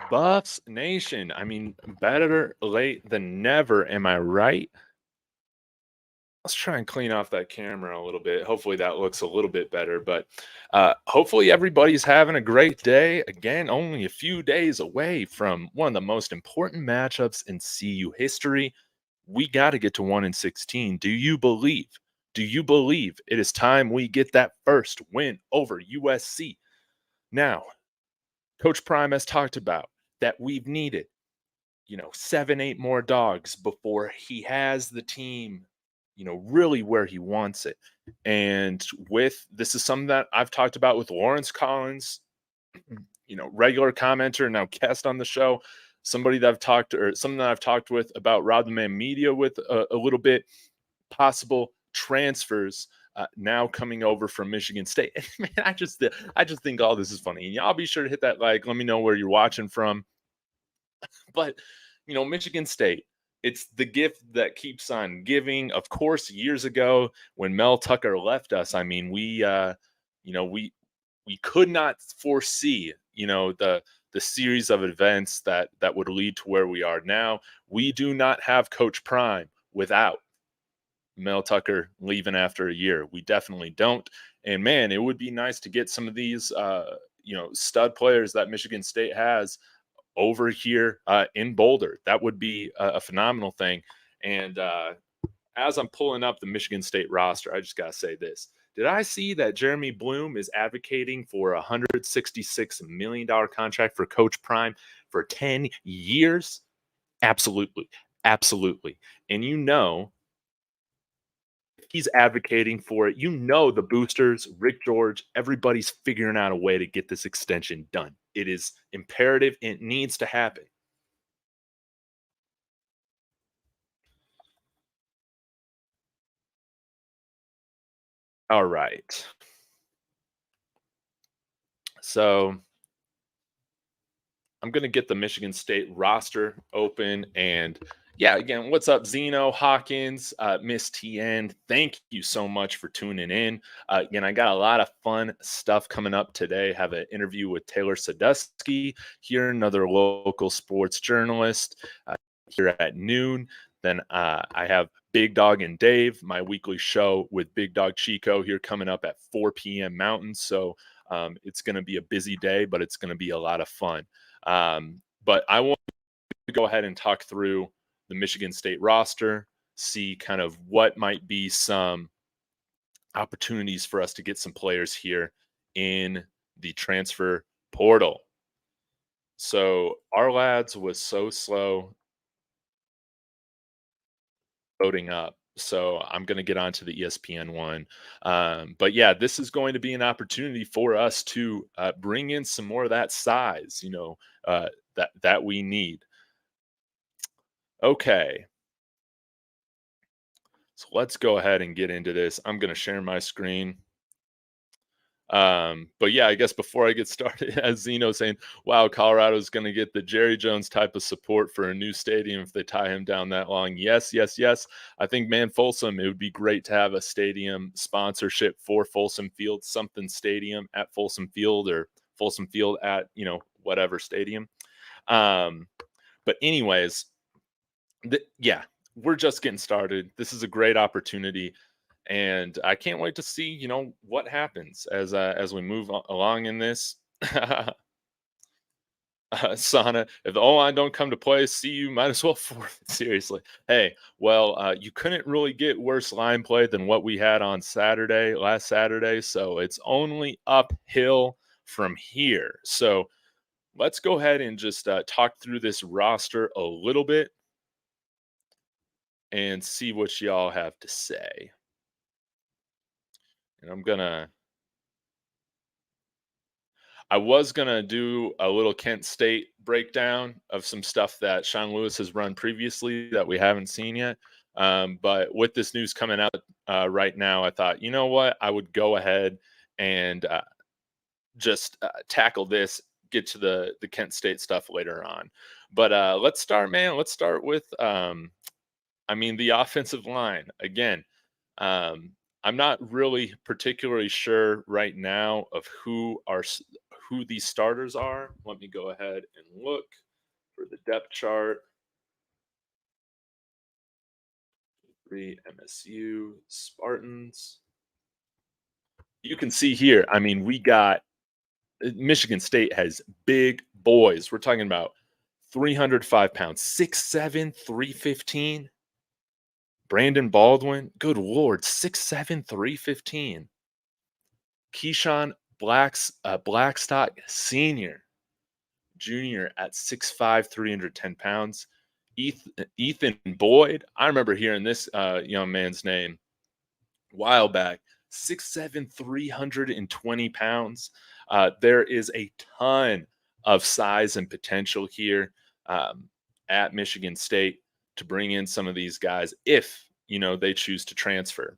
Buffs Nation. I mean, better late than never. Am I right? Let's try and clean off that camera a little bit. Hopefully, that looks a little bit better. But hopefully, everybody's having a great day. Again, only a few days away from one of the most important matchups in CU history. We got to get to 1-16. Do you believe? Do you believe it is time we get that first win over USC? Now, Coach Prime has talked about that we've needed, 7, 8 more dogs before he has the team, really where he wants it. And with this is something that I've talked about with Lawrence Collins, regular commenter, now guest on the show, somebody that I've talked or something that I've talked with about Rob the Man Media with a little bit possible transfers now coming over from Michigan State. And man, I just think all this is funny. And y'all be sure to hit that like. Let me know where you're watching from. But Michigan State, it's the gift that keeps on giving. Of course, years ago when Mel Tucker left us, I mean, you know, we we could not foresee, the series of events that would lead to where we are now. We do not have Coach Prime without Mel Tucker leaving after a year. We definitely don't. And man, it would be nice to get some of these, stud players that Michigan State has over here in Boulder. That would be a phenomenal thing. And as I'm pulling up the Michigan State roster, I just got to say this. Did I see that Jeremy Bloom is advocating for a $166 million contract for Coach Prime for 10 years? Absolutely. Absolutely. And he's advocating for it. The boosters, Rick George, everybody's figuring out a way to get this extension done. It is imperative. It needs to happen. All right. So I'm going to get the Michigan State roster open. And yeah, again, what's up, Zeno, Hawkins, Miss TN? Thank you so much for tuning in. Again, I got a lot of fun stuff coming up today. Have an interview with Taylor Sadusky here, another local sports journalist here at noon. Then I have Big Dog and Dave, my weekly show with Big Dog Chico here coming up at 4 p.m. Mountain. So it's going to be a busy day, but it's going to be a lot of fun. But I want to go ahead and talk through the Michigan State roster, see kind of what might be some opportunities for us to get some players here in the transfer portal. So our lads was so slow loading up. So I'm going to get onto the ESPN one. But yeah, this is going to be an opportunity for us to bring in some more of that size, that we need. Okay, so let's go ahead and get into this. I'm going to share my screen. But yeah, I guess before I get started, as Zeno saying, wow, Colorado's going to get the Jerry Jones type of support for a new stadium if they tie him down that long. Yes, yes, yes. I think, man, Folsom, it would be great to have a stadium sponsorship for Folsom Field, something stadium at Folsom Field or Folsom Field at, whatever stadium. But anyways, yeah, we're just getting started. This is a great opportunity, and I can't wait to see what happens as we move along in this. Sana, if the O line don't come to play, see you might as well forfeit. Seriously, hey, well, you couldn't really get worse line play than what we had on last Saturday. So it's only uphill from here. So let's go ahead and just talk through this roster a little bit and see what y'all have to say. And I was gonna do a little Kent State breakdown of some stuff that Sean Lewis has run previously that we haven't seen yet. But with this news coming out right now, I thought, you know what, I would go ahead and just tackle this, get to the Kent State stuff later on. But let's start, man. Let's start with, the offensive line again. I'm not really particularly sure right now of who these starters are, let me go ahead and look for the depth chart. Three MSU Spartans. You can see here, I mean, we got Michigan State has big boys. We're talking about 305 pounds, 6'7, 315. Brandon Baldwin, good Lord, 6'7, 315. Keyshawn Blackstock Sr., Jr. at 6'5, 310 pounds. Ethan Boyd, I remember hearing this young man's name a while back, 6'7", 320 pounds. There is a ton of size and potential here at Michigan State to bring in some of these guys if, they choose to transfer.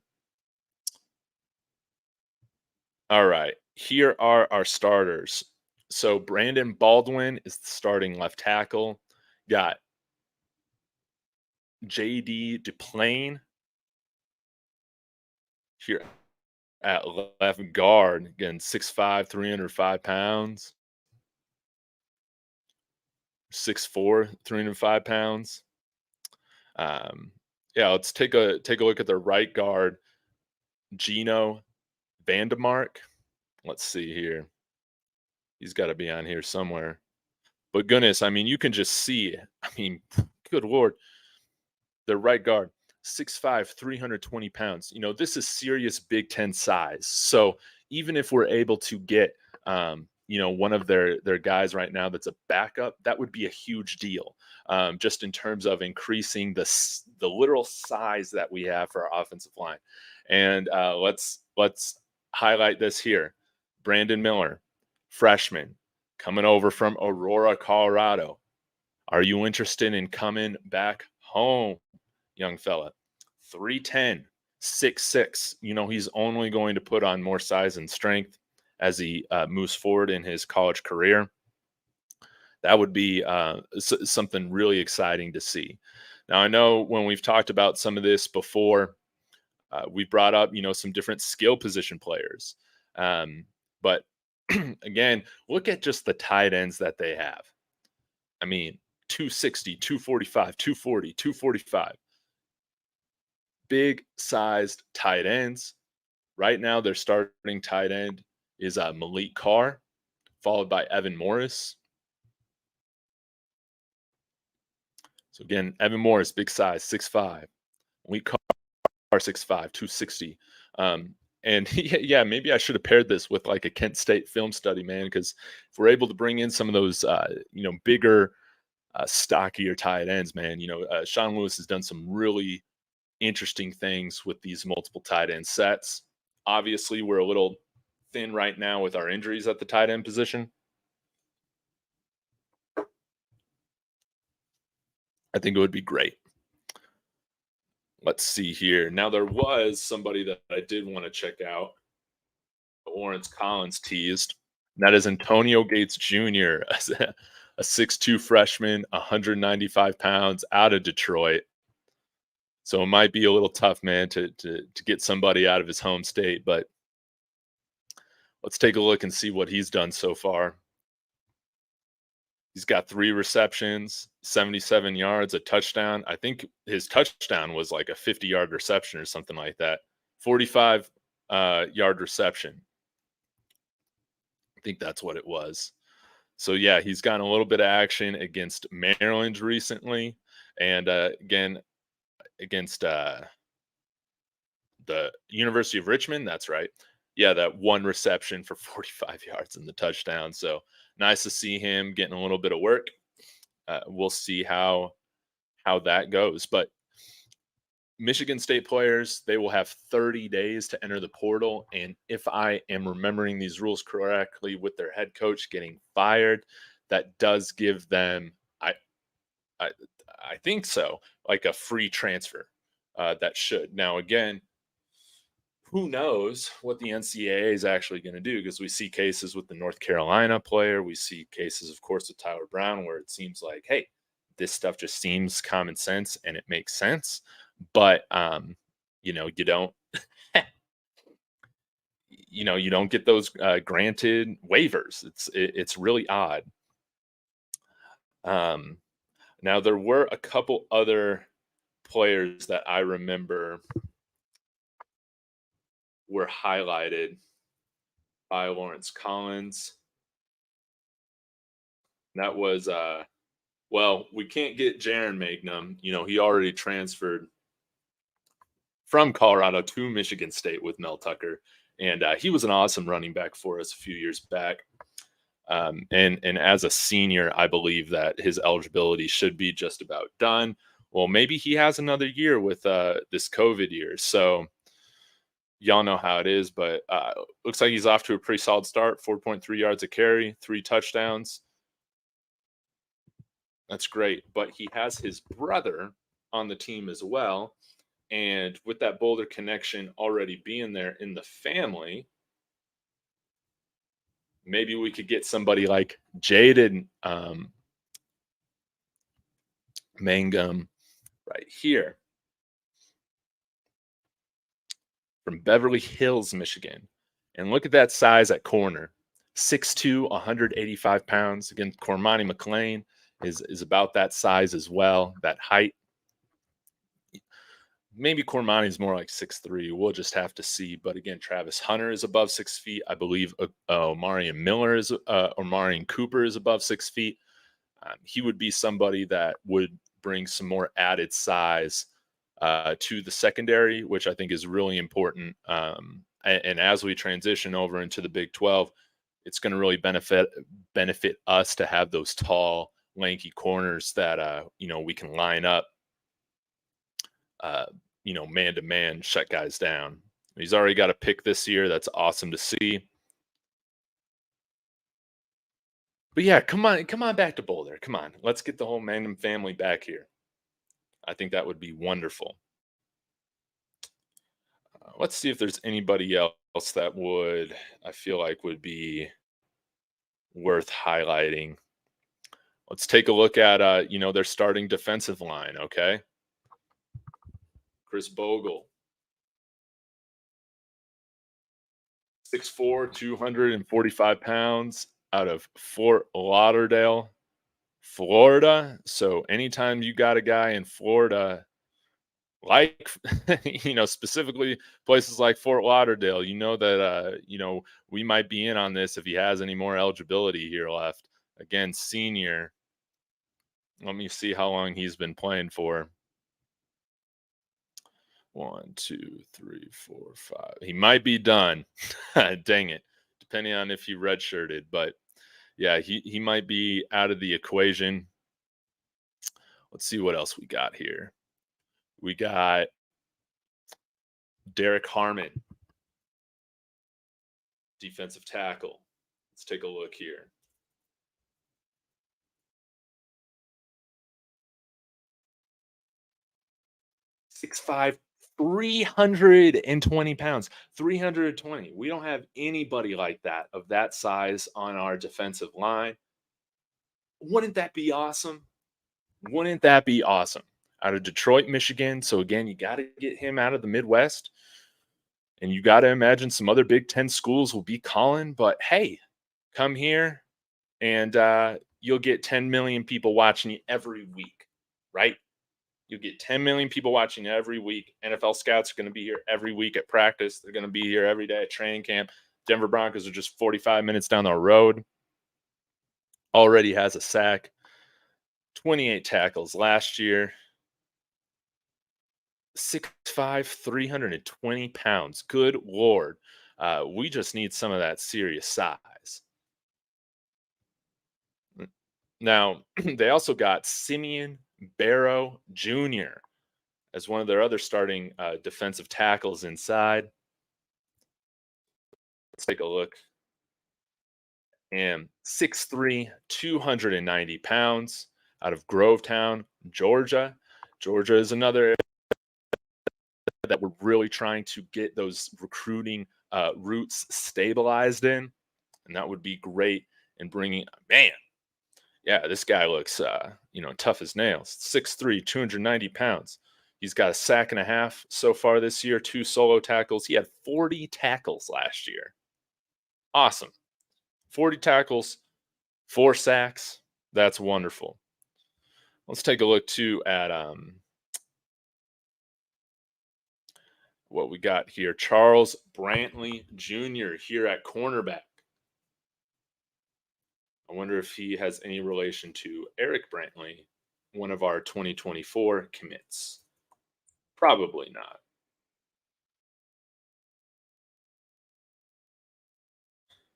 All right, here are our starters. So Brandon Baldwin is the starting left tackle. Got J.D. Duplain here at left guard. Again, 6'5", 305 pounds. 6'4", 305 pounds. Yeah, let's take a look at the right guard, Gino Vandemark. Let's see here. He's got to be on here somewhere. But goodness, I mean, you can just see, I mean, good Lord, the right guard, 6'5", 320 pounds. This is serious Big Ten size. So even if we're able to get, one of their guys right now that's a backup, that would be a huge deal. Just in terms of increasing the literal size that we have for our offensive line. And let's highlight this here. Brandon Miller, freshman, coming over from Aurora, Colorado. Are you interested in coming back home, young fella? 3'10", 6'6". He's only going to put on more size and strength as he moves forward in his college career. That would be something really exciting to see. Now, I know when we've talked about some of this before, we brought up, some different skill position players. But again, look at just the tight ends that they have. I mean, 260, 245, 240, 245. Big sized tight ends. Right now, their starting tight end is Malik Carr, followed by Evan Morris. So again, Evan Morris, big size, 6'5". Malik Carr, 6'5", 260. And yeah, maybe I should have paired this with like a Kent State film study, man, because if we're able to bring in some of those, bigger, stockier tight ends, man, Sean Lewis has done some really interesting things with these multiple tight end sets. Obviously, we're a little thin right now with our injuries at the tight end position. I think it would be great. Let's see here. Now, there was somebody that I did want to check out. Lawrence Collins teased. And that is Antonio Gates Jr., a 6'2" freshman, 195 pounds, out of Detroit. So it might be a little tough, man, to get somebody out of his home state. But let's take a look and see what he's done so far. He's got 3 receptions, 77 yards, a touchdown. I think his touchdown was like a 50-yard reception or something like that. 45-yard reception. I think that's what it was. So, yeah, he's gotten a little bit of action against Maryland recently. And, again, against the University of Richmond. That's right. Yeah, that 1 reception for 45 yards in the touchdown. So nice to see him getting a little bit of work. We'll see how that goes. But Michigan State players, they will have 30 days to enter the portal. And if I am remembering these rules correctly, with their head coach getting fired, that does give them, I think so, like a free transfer. That should. Now, again, who knows what the NCAA is actually going to do, because we see cases with the North Carolina player. We see cases, of course, with Tyler Brown, where it seems like, hey, this stuff just seems common sense and it makes sense. But, you don't you don't get those granted waivers. It's really odd. Um, Now there were a couple other players that I remember were highlighted by Lawrence Collins. That was well, we can't get Jaron Magnum. He already transferred from Colorado to Michigan State with Mel Tucker, and he was an awesome running back for us a few years back. And as a senior, I believe that his eligibility should be just about done. Well, maybe he has another year with this COVID year, so y'all know how it is. But looks like he's off to a pretty solid start. 4.3 yards a carry, 3 touchdowns. That's great. But he has his brother on the team as well. And with that Boulder connection already being there in the family, maybe we could get somebody like Jaden Mangum right here from Beverly Hills, Michigan. And look at that size at corner. 6'2", 185 pounds. Again, Cormani McLean is about that size as well, that height. Maybe Cormani is more like 6'3". We'll just have to see. But again, Travis Hunter is above 6 feet. I believe Omarion Miller is, or Marion Cooper is above 6 feet. He would be somebody that would bring some more added size to the secondary, which I think is really important. And as we transition over into the Big 12, it's going to really benefit us to have those tall, lanky corners that we can line up. Man to man, shut guys down. He's already got a pick this year. That's awesome to see. But yeah, come on back to Boulder. Come on, let's get the whole Mangum family back here. I think that would be wonderful. Let's see if there's anybody else that I feel like would be worth highlighting. Let's take a look at their starting defensive line. Okay, Chris Bogle, 6'4", 245 pounds, out of Fort Lauderdale, Florida. So anytime you got a guy in Florida, like specifically places like Fort Lauderdale, that we might be in on this if he has any more eligibility here left. Again, senior. Let me see how long he's been playing for. 1, 2, 3, 4, 5. He might be done. Dang it. Depending on if he redshirted. But yeah, he might be out of the equation. Let's see what else we got here. We got Derek Harmon, defensive tackle. Let's take a look here. 6'5", 320 pounds. 320. We don't have anybody like that of that size on our defensive line. Wouldn't that be awesome? Wouldn't that be awesome? Out of Detroit, Michigan. So again, you got to get him out of the Midwest. And you got to imagine some other Big Ten schools will be calling. But hey, come here and you'll get 10 million people watching you every week, right? You get 10 million people watching every week. NFL scouts are going to be here every week at practice. They're going to be here every day at training camp. Denver Broncos are just 45 minutes down the road. Already has a sack. 28 tackles last year. 6'5", 320 pounds. Good Lord. We just need some of that serious size. Now, they also got Simeon Barrow Jr. as one of their other starting defensive tackles inside. Let's take a look. And 6'3", 290 pounds, out of Grovetown, Georgia. Georgia is another that we're really trying to get those recruiting roots stabilized in. And that would be great in bringing, man, yeah, this guy looks, tough as nails. 6'3", 290 pounds. He's got a sack and a half so far this year, 2 solo tackles. He had 40 tackles last year. Awesome. 40 tackles, 4 sacks. That's wonderful. Let's take a look too at what we got here. Charles Brantley Jr. here at cornerback. I wonder if he has any relation to Eric Brantley, one of our 2024 commits. Probably not.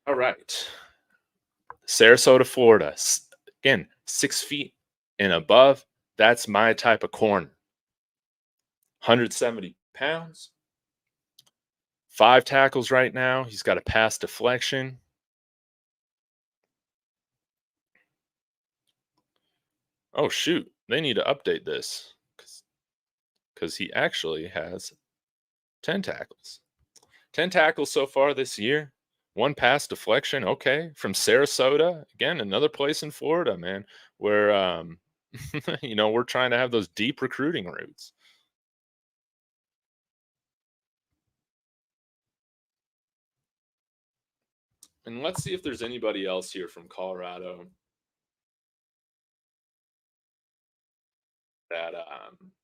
All right. Sarasota, Florida. Again, 6 feet and above. That's my type of corner. 170 pounds, 5 tackles right now. He's got a pass deflection. Oh, shoot. They need to update this because he actually has 10 tackles. 10 tackles so far this year. 1 pass deflection. Okay. From Sarasota. Again, another place in Florida, man, where, we're trying to have those deep recruiting routes. And let's see if there's anybody else here from Colorado that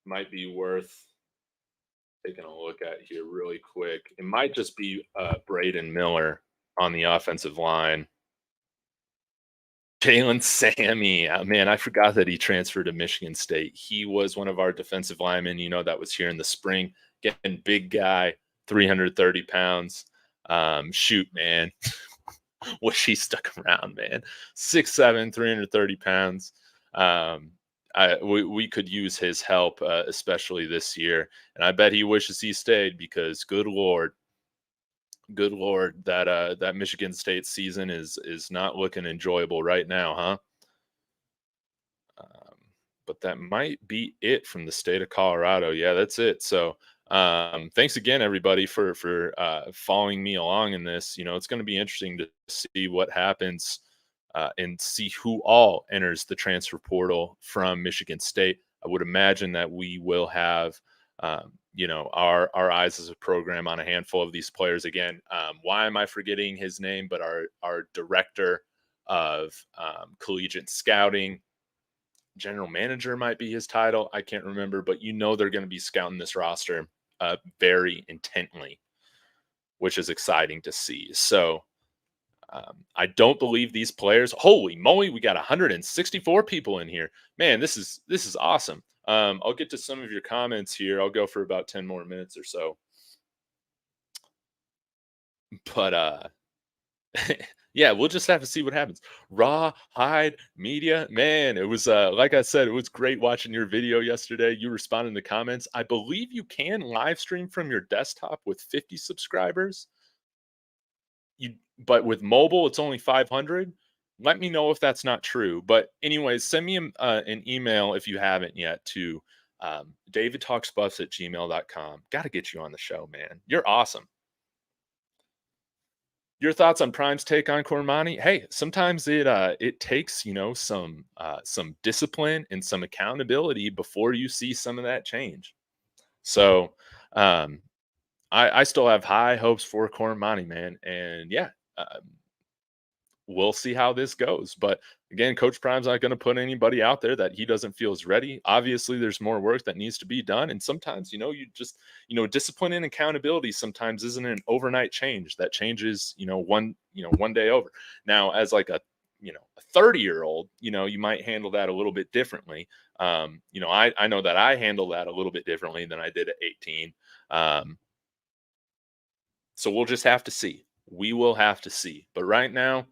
might be worth taking a look at here really quick. It might just be Braden Miller on the offensive line. Jalen Sammy, man, I forgot that he transferred to Michigan State. He was one of our defensive linemen, that was here in the spring. Getting big guy, 330 pounds. Shoot, man. Wish he stuck around, man. 6'7", 330 pounds. We could use his help, especially this year. And I bet he wishes he stayed because good lord, that Michigan State season is not looking enjoyable right now, huh? Um, but that might be it from the state of Colorado. Yeah, that's it. So thanks again, everybody, for following me along in this. It's going to be interesting to see what happens and see who all enters the transfer portal from Michigan State. I would imagine that we will have, our eyes as a program on a handful of these players again. Why am I forgetting his name? But our director of collegiate scouting, general manager might be his title. I can't remember, but they're going to be scouting this roster very intently, which is exciting to see. So I don't believe these players. Holy moly, we got 164 people in here. Man, this is awesome. I'll get to some of your comments here. I'll go for about 10 more minutes or so. But yeah, we'll just have to see what happens. Raw Hide Media, man, it was like I said, it was great watching your video yesterday. You responded in the comments. I believe you can live stream from your desktop with 50 subscribers. But with mobile, it's only 500. Let me know if that's not true. But anyways, send me an email if you haven't yet to davidtalksbuffs@gmail.com. Got to get you on the show, man. You're awesome. Your thoughts on Prime's take on Cormani? Hey, sometimes it takes some discipline and some accountability before you see some of that change. So um, I still have high hopes for Cormani, man, and yeah, we'll see how this goes. But again, Coach Prime's not going to put anybody out there that he doesn't feel is ready. Obviously, there's more work that needs to be done. And sometimes, you just, discipline and accountability sometimes isn't an overnight change that changes, one day over. Now, as like a 30-year-old, you might handle that a little bit differently. I know that I handle that a little bit differently than I did at 18. So we'll just have to see. We will have to see. But right now,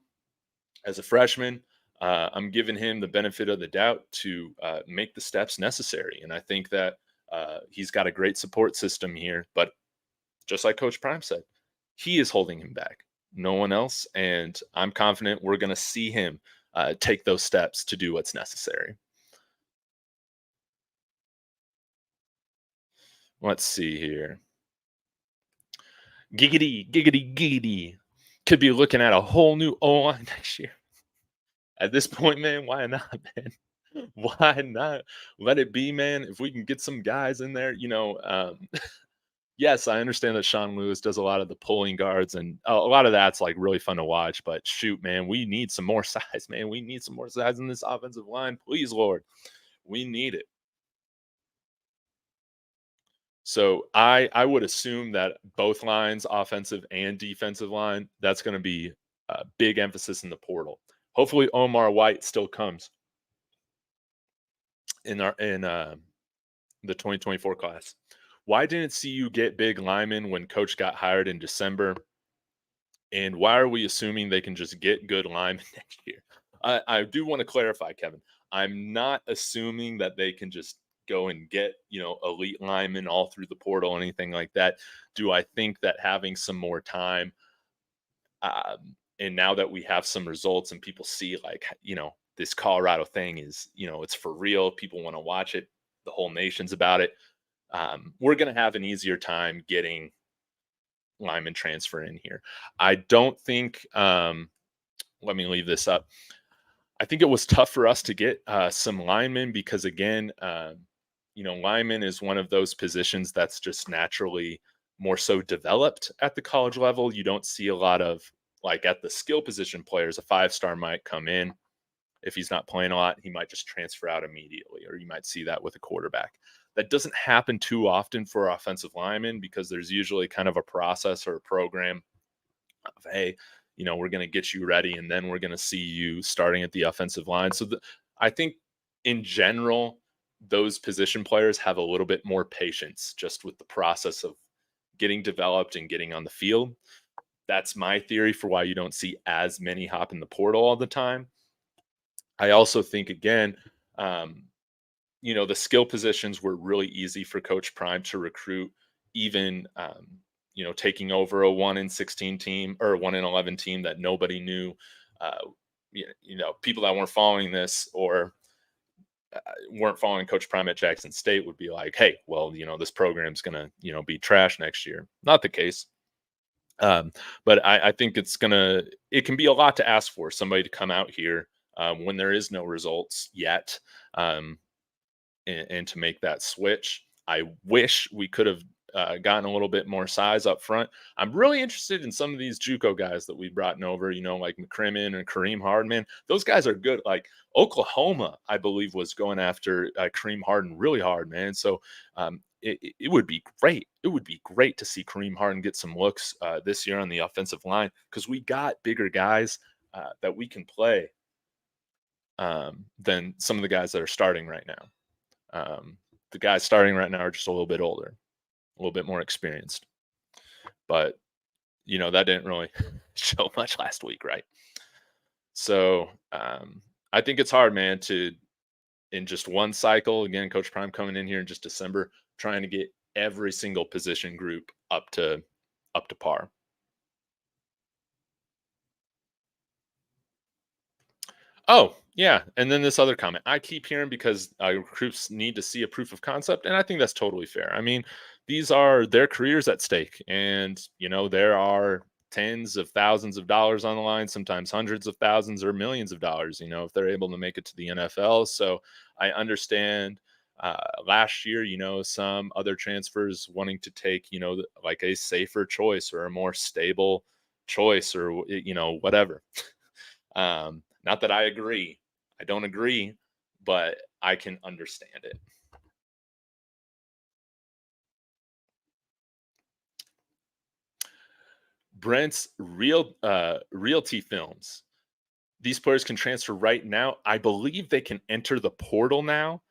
as a freshman, I'm giving him the benefit of the doubt to make the steps necessary. And I think that he's got a great support system here. But just like Coach Prime said, he is holding him back, no one else. And I'm confident we're going to see him take those steps to do what's necessary. Let's see here. Giggity, giggity, giggity. Could be looking at a whole new O-line next year. At this point, man, why not, man? Why not? Let it be, man. If we can get some guys in there, Yes, I understand that Sean Lewis does a lot of the pulling guards, and a lot of that's like really fun to watch. But shoot, man, we need some more size, man. We need some more size in this offensive line, please, Lord. We need it. So I would assume that both lines, offensive and defensive line, that's going to be a big emphasis in the portal. Hopefully, Omar White still comes in the 2024 class. Why didn't CU get big linemen when coach got hired in December? And why are we assuming they can just get good linemen next year? I do want to clarify, Kevin. I'm not assuming that they can just go and get, elite linemen all through the portal, anything like that. Do I think that having some more time, and now that we have some results and people see, like, this Colorado thing is, it's for real. People want to watch it. The whole nation's about it. We're going to have an easier time getting lineman transfer in here. I don't think. Let me leave this up. I think it was tough for us to get some linemen because, again, lineman is one of those positions that's just naturally more so developed at the college level. You don't see a lot of, like, at the skill position players. A 5-star might come in. If he's not playing a lot, he might just transfer out immediately, or you might see that with a quarterback. That doesn't happen too often for offensive linemen because there's usually kind of a process or a program of, hey, we're going to get you ready, and then we're going to see you starting at the offensive line. So I think in general, those position players have a little bit more patience just with the process of getting developed and getting on the field. That's my theory for why you don't see as many hop in the portal all the time. I also think, again, the skill positions were really easy for Coach Prime to recruit, even taking over a 1-16 team or 1-11 team that nobody knew. Uh, people that weren't following this or weren't following Coach Prime at Jackson State would be like, "Hey, well, this program's gonna be trash next year." Not the case. But I think it can be a lot to ask for somebody to come out here when there is no results yet. And to make that switch. I wish we could have gotten a little bit more size up front. I'm really interested in some of these JUCO guys that we've brought over, like McCrimmon and Kareem Hardman. Those guys are good. Like Oklahoma, I believe, was going after Kareem Harden really hard, man. So it would be great. It would be great to see Kareem Harden get some looks this year on the offensive line because we got bigger guys that we can play than some of the guys that are starting right now. The guys starting right now are just a little bit older, a little bit more experienced. But, that didn't really show much last week, right? So I think it's hard, man, in just one cycle, again, Coach Prime coming in here in just December, trying to get every single position group up to par. Oh, yeah, and then this other comment. I keep hearing because recruits need to see a proof of concept, and I think that's totally fair. I mean, these are their careers at stake, and there are tens of thousands of dollars on the line, sometimes hundreds of thousands or millions of dollars. If they're able to make it to the NFL. So I understand. Last year, some other transfers wanting to take, like a safer choice or a more stable choice or whatever. Not that I agree. I don't agree, but I can understand it. Brent's realty films. These players can transfer right now. I believe they can enter the portal now,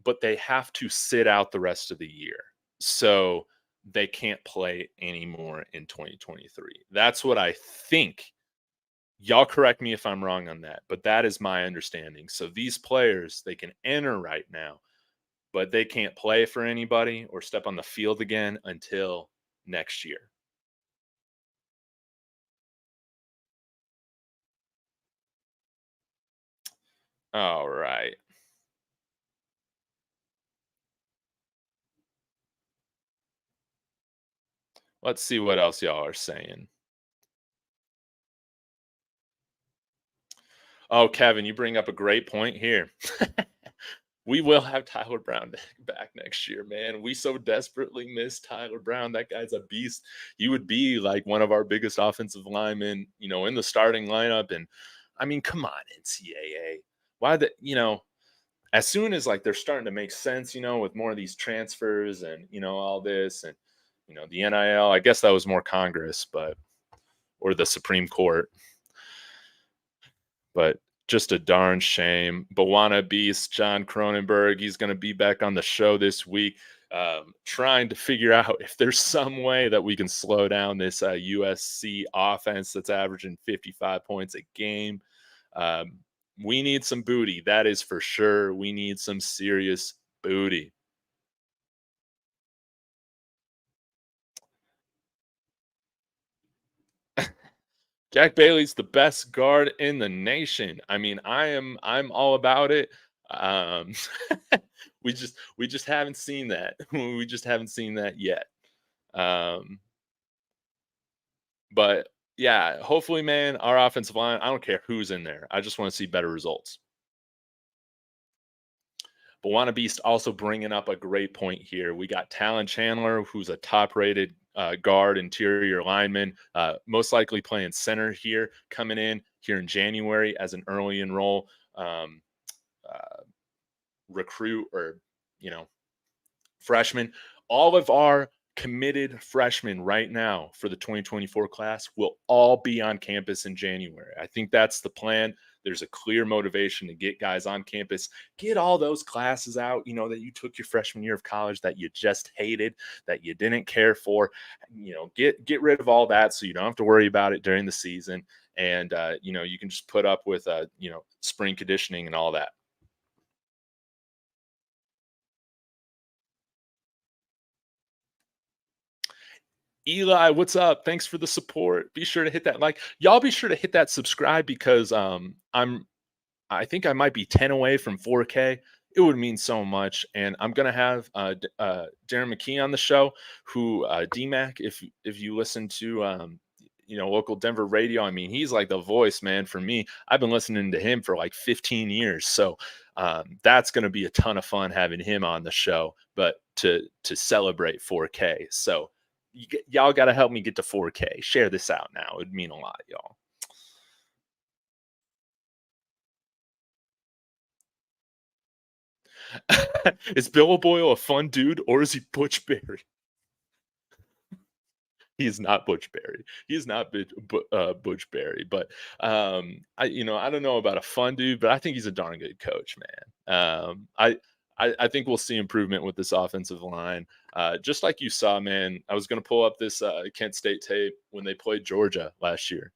but they have to sit out the rest of the year. So they can't play anymore in 2023. That's what I think. Y'all correct me if I'm wrong on that, but that is my understanding. So these players, they can enter right now, but they can't play for anybody or step on the field again until next year. All right. Let's see what else y'all are saying. Oh, Kevin, you bring up a great point here. We will have Tyler Brown back next year, man. We so desperately miss Tyler Brown. That guy's a beast. He would be like one of our biggest offensive linemen, in the starting lineup. And I mean, come on, NCAA. Why the, as soon as like they're starting to make sense, with more of these transfers and, all this and, the NIL, I guess that was more Congress, or the Supreme Court. But just a darn shame. Bawana Beast, John Cronenberg, he's going to be back on the show this week, trying to figure out if there's some way that we can slow down this USC offense that's averaging 55 points a game. We need some booty. That is for sure. We need some serious booty. Jack Bailey's the best guard in the nation. I mean, I'm all about it. Um, we just haven't seen that. We just haven't seen that yet. Um, but yeah, hopefully, man, our offensive line. I don't care who's in there. I just want to see better results. But Wanna Beast also bringing up a great point here. We got Talon Chandler, who's a top-rated guard, interior lineman, most likely playing center here, coming in here in January as an early enroll um, uh, recruit or you know freshman. All of our committed freshmen right now for the 2024 class will all be on campus in January. I think that's the plan. There's a clear motivation to get guys on campus, get all those classes out, that you took your freshman year of college that you just hated, that you didn't care for, get rid of all that so you don't have to worry about it during the season. And, you can just put up with, spring conditioning and all that. Eli, what's up? Thanks for the support. Be sure to hit that like. Y'all be sure to hit that subscribe because I think I might be 10 away from 4K. It would mean so much. And I'm gonna have Darren McKee on the show, who DMAC, if you listen to local Denver radio, I mean, he's like the voice, man, for me. I've been listening to him for like 15 years. So that's gonna be a ton of fun having him on the show, but to celebrate 4K. So y'all got to help me get to 4K. Share this out now. It would mean a lot, y'all. Is Bill Boyle a fun dude or is he Butch Berry? He is not Butch Berry. He is not Butch Berry. But I don't know about a fun dude, but I think he's a darn good coach, man. I think we'll see improvement with this offensive line. Just like you saw, man. I was going to pull up this Kent State tape when they played Georgia last year.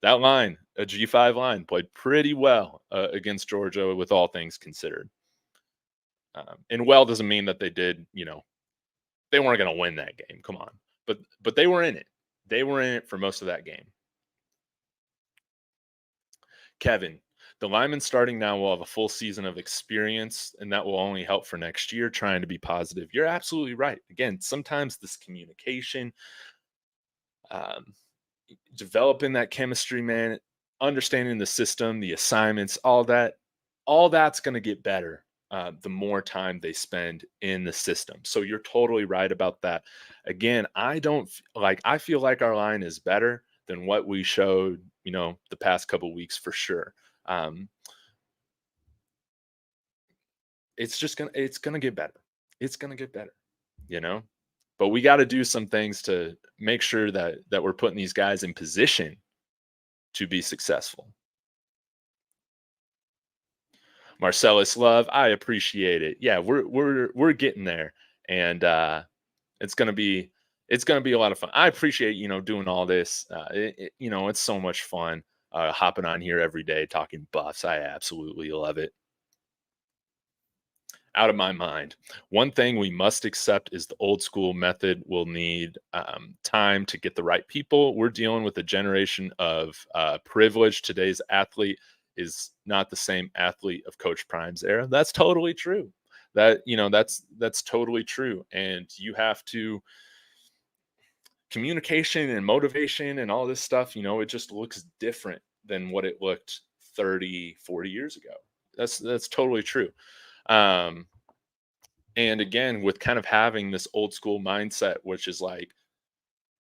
That line, a G5 line, played pretty well against Georgia with all things considered. And well doesn't mean that they did, they weren't going to win that game. Come on. But they were in it. They were in it for most of that game. Kevin, the lineman starting now will have a full season of experience, and that will only help for next year, trying to be positive. You're absolutely right. Again, sometimes this communication, um, developing that chemistry, man, understanding the system, the assignments, all that's going to get better the more time they spend in the system. So you're totally right about that. Again, I feel like our line is better than what we showed, the past couple weeks for sure. Um, it's gonna get better. It's gonna get better, you know. But we got to do some things to make sure that we're putting these guys in position to be successful. Marcellus Love, I appreciate it. Yeah, we're getting there, and it's gonna be it's gonna be a lot of fun. I appreciate doing all this. It's so much fun hopping on here every day talking buffs. I absolutely love it. Out of my mind. One thing we must accept is the old school method will need time to get the right people. We're dealing with a generation of privilege. Today's athlete is not the same athlete of Coach Prime's era. That's totally true. That's totally true. And you have to communication and motivation and all this stuff, it just looks different than what it looked 30, 40 years ago. That's totally true. Um, and again, with kind of having this old school mindset, which is like,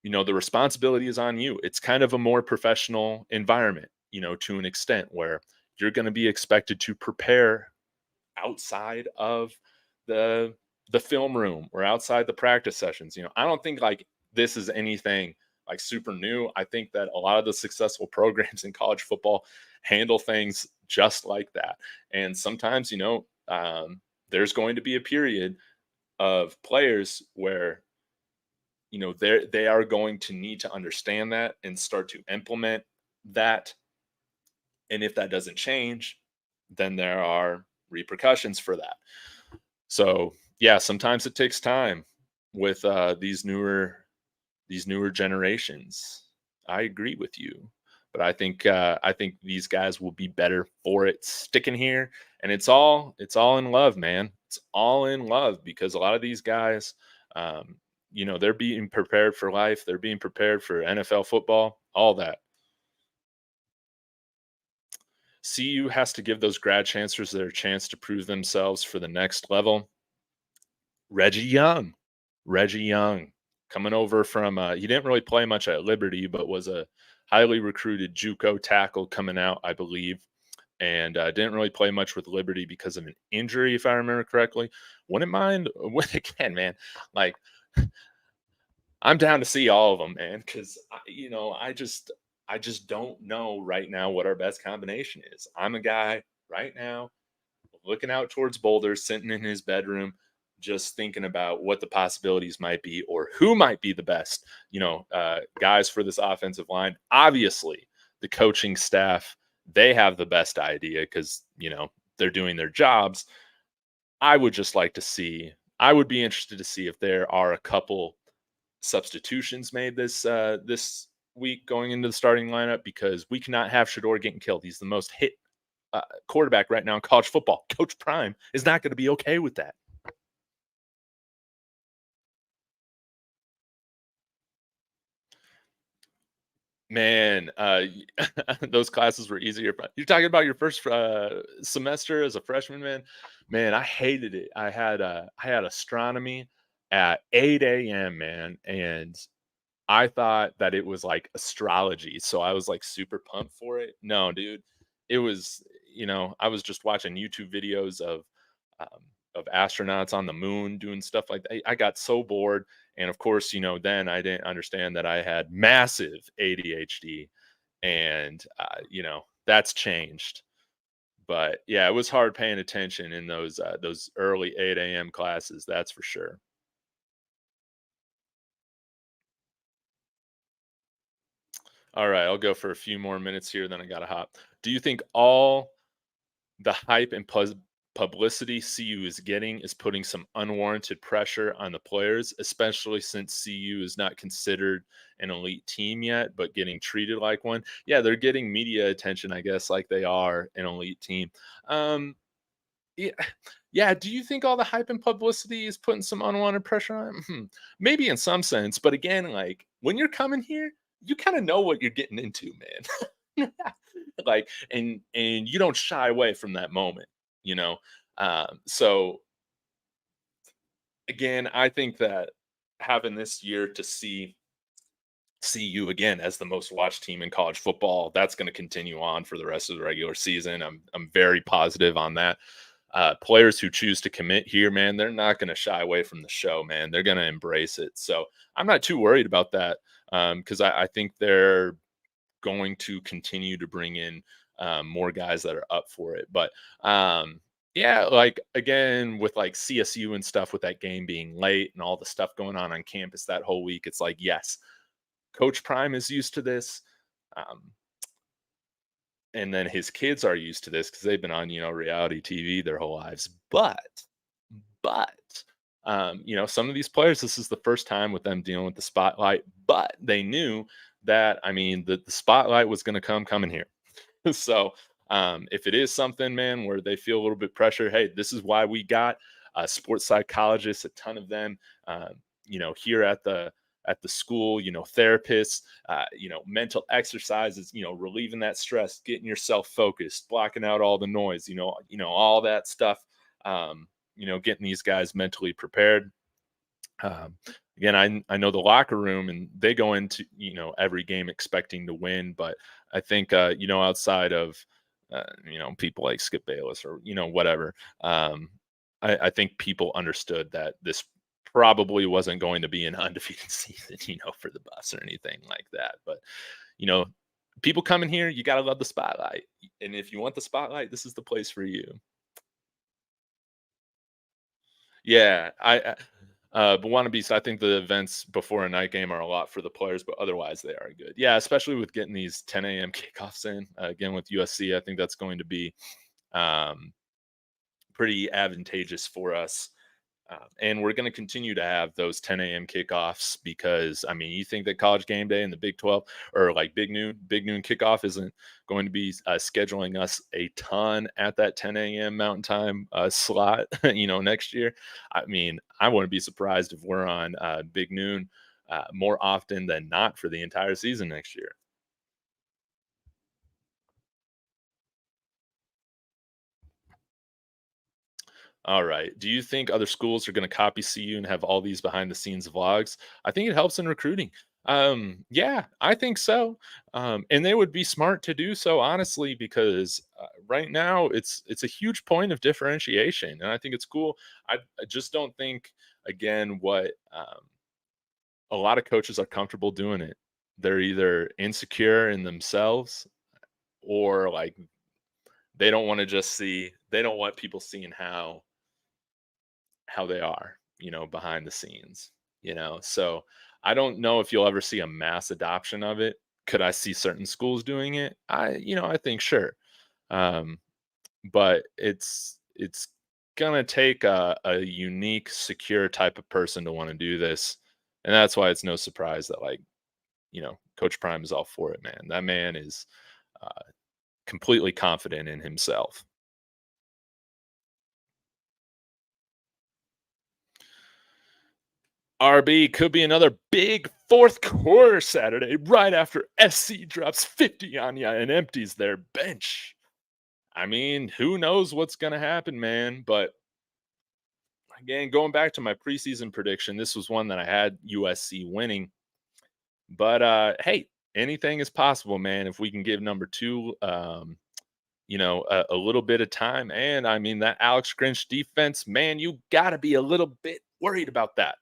the responsibility is on you. It's kind of a more professional environment, to an extent where you're going to be expected to prepare outside of the the film room or outside the practice sessions. I don't think like this is anything like super new. I think that a lot of the successful programs in college football handle things just like that. And sometimes, there's going to be a period of players where they are going to need to understand that and start to implement that. And if that doesn't change, then there are repercussions for that. So yeah, sometimes it takes time with these newer generations. I agree with you, but I think these guys will be better for it sticking here, and it's all in love, man. It's all in love because a lot of these guys, they're being prepared for life. They're being prepared for NFL football, all that. CU has to give those grad chancellors their chance to prove themselves for the next level. Reggie Young. Reggie Young coming over from he didn't really play much at Liberty, but was a highly recruited JUCO tackle coming out, I believe, and didn't really play much with Liberty because of an injury, if I remember correctly. Wouldn't mind again, man. Like I'm down to see all of them, man, because I just don't know right now what our best combination is. I'm a guy right now looking out towards Boulder, sitting in his bedroom, just thinking about what the possibilities might be or who might be the best, guys for this offensive line. Obviously, the coaching staff, they have the best idea because, they're doing their jobs. I would just like to see, I would be interested to see if there are a couple substitutions made this week going into the starting lineup because we cannot have Shador getting killed. He's the most hit quarterback right now in college football. Coach Prime is not going to be okay with that. Man, those classes were easier. But you're talking about your first semester as a freshman, man. Man, I hated it. I had astronomy at 8 a.m., man, and I thought that it was like astrology, so I was like super pumped for it. No, dude, it was, I was just watching YouTube videos um, of astronauts on the moon doing stuff like that. I got so bored, and of course, then I didn't understand that I had massive ADHD, and that's changed. But yeah, it was hard paying attention in those early 8 a.m. classes. That's for sure. All right, I'll go for a few more minutes here, then I gotta hop. Do you think all the hype and publicity CU is getting is putting some unwarranted pressure on the players, especially since CU is not considered an elite team yet, but getting treated like one? Yeah, they're getting media attention, I guess, like they are an elite team. Um, yeah, yeah. Do you think all the hype and publicity is putting some unwanted pressure on them? Maybe in some sense, but again, like when you're coming here, you kind of know what you're getting into, man. Like, and you don't shy away from that moment, you know. So again, I think that having this year to see you again as the most watched team in college football, that's going to continue on for the rest of the regular season. I'm very positive on that. Players who choose to commit here, man, they're not going to shy away from the show, man. They're going to embrace it. So I'm not too worried about that because I think they're going to continue to bring in more guys that are up for it. But yeah, like again, with like CSU and stuff, with that game being late and all the stuff going on campus that whole week, it's like, yes, Coach Prime is used to this. Um, and then his kids are used to this because they've been on, reality TV their whole lives. But some of these players, this is the first time with them dealing with the spotlight, but they knew that, I mean, the spotlight was going to coming here. So if it is something, man, where they feel a little bit pressure, hey, this is why we got sports psychologists, a ton of them, here at the school, therapists, mental exercises, relieving that stress, getting yourself focused, blocking out all the noise, all that stuff. getting these guys mentally prepared. Um, Again, I know the locker room, and they go into every game expecting to win, but I think outside of people like Skip Bayless or whatever, um, I think people understood that this probably wasn't going to be an undefeated season, for the bus or anything like that. But you know, people coming here, you gotta love the spotlight, and if you want the spotlight, this is the place for you. Yeah, but wannabes, I think the events before a night game are a lot for the players, but otherwise they are good. Yeah, especially with getting these 10 a.m. kickoffs in. Again, with USC, I think that's going to be um, pretty advantageous for us. And we're going to continue to have those 10 a.m. kickoffs because, I mean, you think that college game day and the Big 12 or like big noon kickoff isn't going to be scheduling us a ton at that 10 a.m. Mountain Time slot, next year. I mean, I wouldn't be surprised if we're on big noon more often than not for the entire season next year. All right. Do you think other schools are going to copy CU and have all these behind the scenes vlogs? I think it helps in recruiting. Yeah, I think so. And they would be smart to do so, honestly, because right now it's a huge point of differentiation, and I think it's cool. I just don't think again what a lot of coaches are comfortable doing it. They're either insecure in themselves or like they don't want to just see. They don't want people seeing how they are, behind the scenes, So I don't know if you'll ever see a mass adoption of it. Could I see certain schools doing it? I think sure. Um, but it's gonna take a unique, secure type of person to want to do this. And that's why it's no surprise that Coach Prime is all for it, man. That man is uh, completely confident in himself. RB could be another big fourth quarter Saturday right after SC drops 50 on you and empties their bench. I mean, who knows what's going to happen, man? But again, going back to my preseason prediction, this was one that I had USC winning. But hey, anything is possible, man. If we can give number two, a little bit of time. And I mean, that Alex Grinch defense, man, you got to be a little bit worried about that.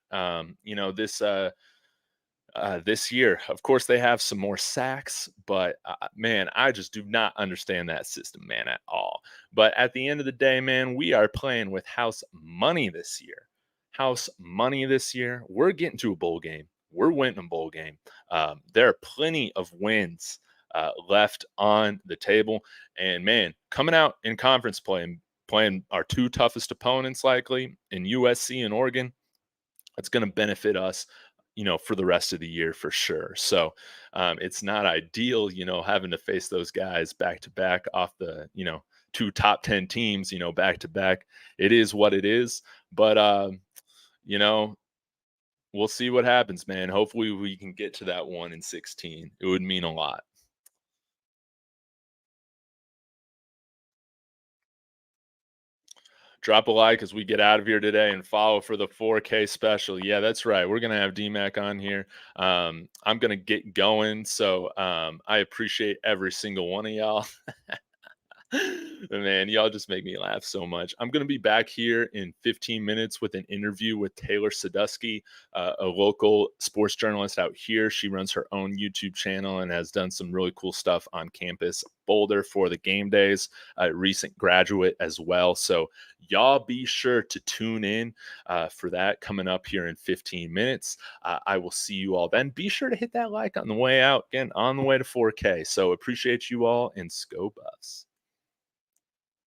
This year. Of course, they have some more sacks, but man, I just do not understand that system, man, at all. But at the end of the day, man, we are playing with house money this year. House money this year. We're getting to a bowl game. We're winning a bowl game. There are plenty of wins left on the table. And man, coming out in conference play and playing our two toughest opponents, likely in USC and Oregon, that's going to benefit us for the rest of the year for sure. So it's not ideal, having to face those guys back to back off the, two top 10 teams, back to back. It is what it is. But, you know, we'll see what happens, man. Hopefully we can get to that 1-16. It would mean a lot. Drop a like as we get out of here today and follow for the 4K special. Yeah, that's right. We're going to have DMAC on here. I'm going to get going. So I appreciate every single one of y'all. Man, y'all just make me laugh so much. I'm going to be back here in 15 minutes with an interview with Taylor Sadusky, a local sports journalist out here. She runs her own YouTube channel and has done some really cool stuff on campus Boulder for the game days, a recent graduate as well. So y'all be sure to tune in for that coming up here in 15 minutes. I will see you all then. Be sure to hit that like on the way out, again, on the way to 4K. So appreciate you all and Scope us.